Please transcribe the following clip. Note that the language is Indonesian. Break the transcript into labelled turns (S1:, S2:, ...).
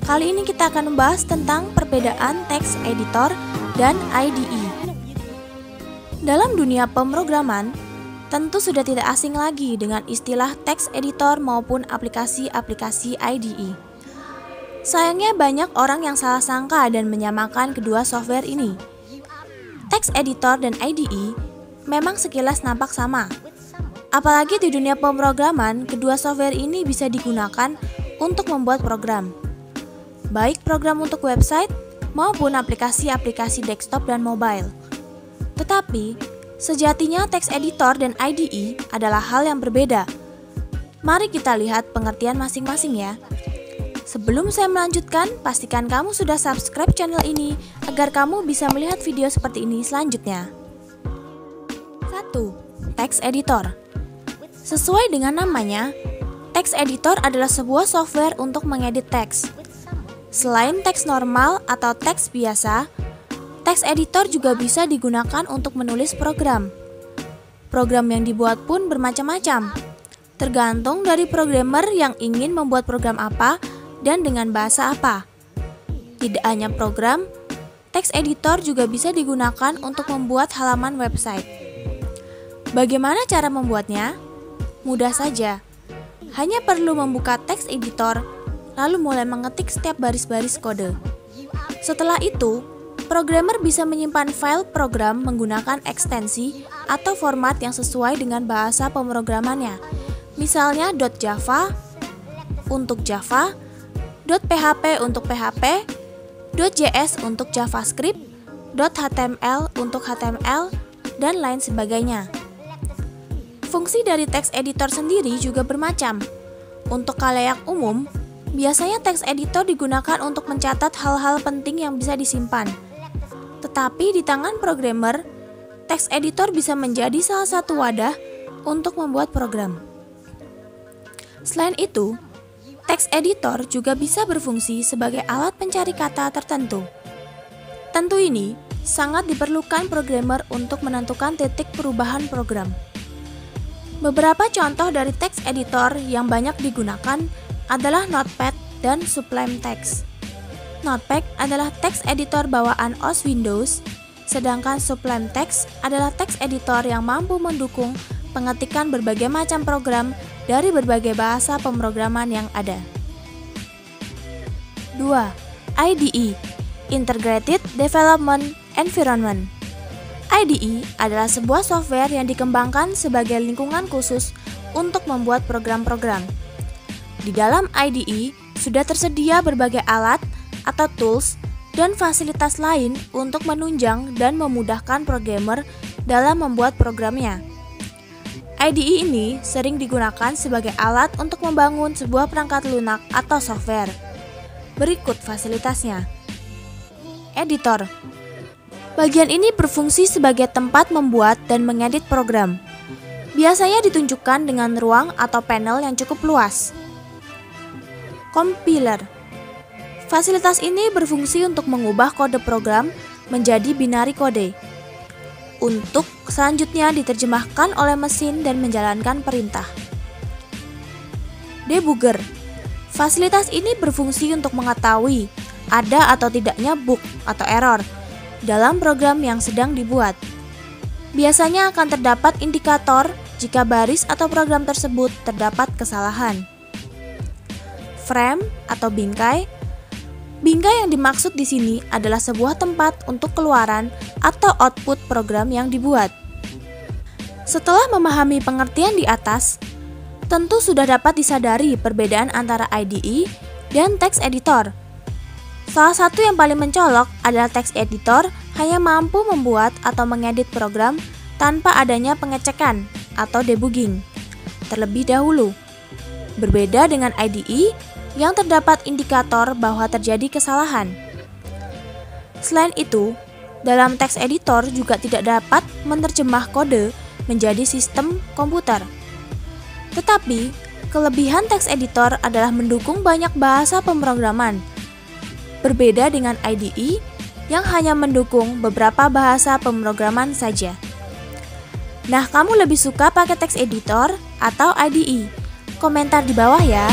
S1: Kali ini kita akan membahas tentang perbedaan text editor dan IDE. Dalam dunia pemrograman, tentu sudah tidak asing lagi dengan istilah text editor maupun aplikasi-aplikasi IDE. Sayangnya banyak orang yang salah sangka dan menyamakan kedua software ini. Text editor dan IDE memang sekilas nampak sama. Apalagi di dunia pemrograman, kedua software ini bisa digunakan untuk membuat program. Baik program untuk website maupun aplikasi-aplikasi desktop dan mobile. Tetapi, sejatinya text editor dan IDE adalah hal yang berbeda. Mari kita lihat pengertian masing-masing ya. Sebelum saya melanjutkan, pastikan kamu sudah subscribe channel ini agar kamu bisa melihat video seperti ini selanjutnya. 1. Text editor. Sesuai dengan namanya, text editor adalah sebuah software untuk mengedit teks. Selain teks normal atau teks biasa, text editor juga bisa digunakan untuk menulis program. Program yang dibuat pun bermacam-macam, tergantung dari programmer yang ingin membuat program apa dan dengan bahasa apa. Tidak hanya program, text editor juga bisa digunakan untuk membuat halaman website. Bagaimana cara membuatnya? Mudah saja. Hanya perlu membuka text editor, lalu mulai mengetik setiap baris-baris kode. Setelah itu, programmer bisa menyimpan file program menggunakan ekstensi atau format yang sesuai dengan bahasa pemrogramannya. Misalnya .java untuk Java, .php untuk PHP, .js untuk JavaScript, .html untuk HTML, dan lain sebagainya. Fungsi dari text editor sendiri juga bermacam. Untuk khalayak umum, biasanya text editor digunakan untuk mencatat hal-hal penting yang bisa disimpan. Tetapi di tangan programmer, text editor bisa menjadi salah satu wadah untuk membuat program. Selain itu, text editor juga bisa berfungsi sebagai alat pencari kata tertentu. Tentu ini sangat diperlukan programmer untuk menentukan titik perubahan program. Beberapa contoh dari text editor yang banyak digunakan adalah Notepad dan Sublime Text. Notepad adalah text editor bawaan OS Windows, sedangkan Sublime Text adalah text editor yang mampu mendukung pengetikan berbagai macam program dari berbagai bahasa pemrograman yang ada. 2. IDE, Integrated Development Environment. IDE adalah sebuah software yang dikembangkan sebagai lingkungan khusus untuk membuat program-program. Di dalam IDE sudah tersedia berbagai alat atau tools dan fasilitas lain untuk menunjang dan memudahkan programmer dalam membuat programnya. IDE ini sering digunakan sebagai alat untuk membangun sebuah perangkat lunak atau software. Berikut fasilitasnya. Editor. Bagian ini berfungsi sebagai tempat membuat dan mengedit program. Biasanya ditunjukkan dengan ruang atau panel yang cukup luas. Compiler. Fasilitas ini berfungsi untuk mengubah kode program menjadi binari kode, untuk selanjutnya diterjemahkan oleh mesin dan menjalankan perintah. Debugger. Fasilitas ini berfungsi untuk mengetahui ada atau tidaknya bug atau error dalam program yang sedang dibuat. Biasanya akan terdapat indikator jika baris atau program tersebut terdapat kesalahan. Frame atau bingkai. Bingkai yang dimaksud di sini adalah sebuah tempat untuk keluaran atau output program yang dibuat. Setelah memahami pengertian di atas, tentu sudah dapat disadari perbedaan antara IDE dan text editor. Salah satu yang paling mencolok adalah text editor hanya mampu membuat atau mengedit program tanpa adanya pengecekan atau debugging terlebih dahulu. Berbeda dengan IDE yang terdapat indikator bahwa terjadi kesalahan. Selain itu, dalam text editor juga tidak dapat menerjemah kode menjadi sistem komputer. Tetapi, kelebihan text editor adalah mendukung banyak bahasa pemrograman. Berbeda dengan IDE yang hanya mendukung beberapa bahasa pemrograman saja. Nah, kamu lebih suka pakai text editor atau IDE? Komentar di bawah ya.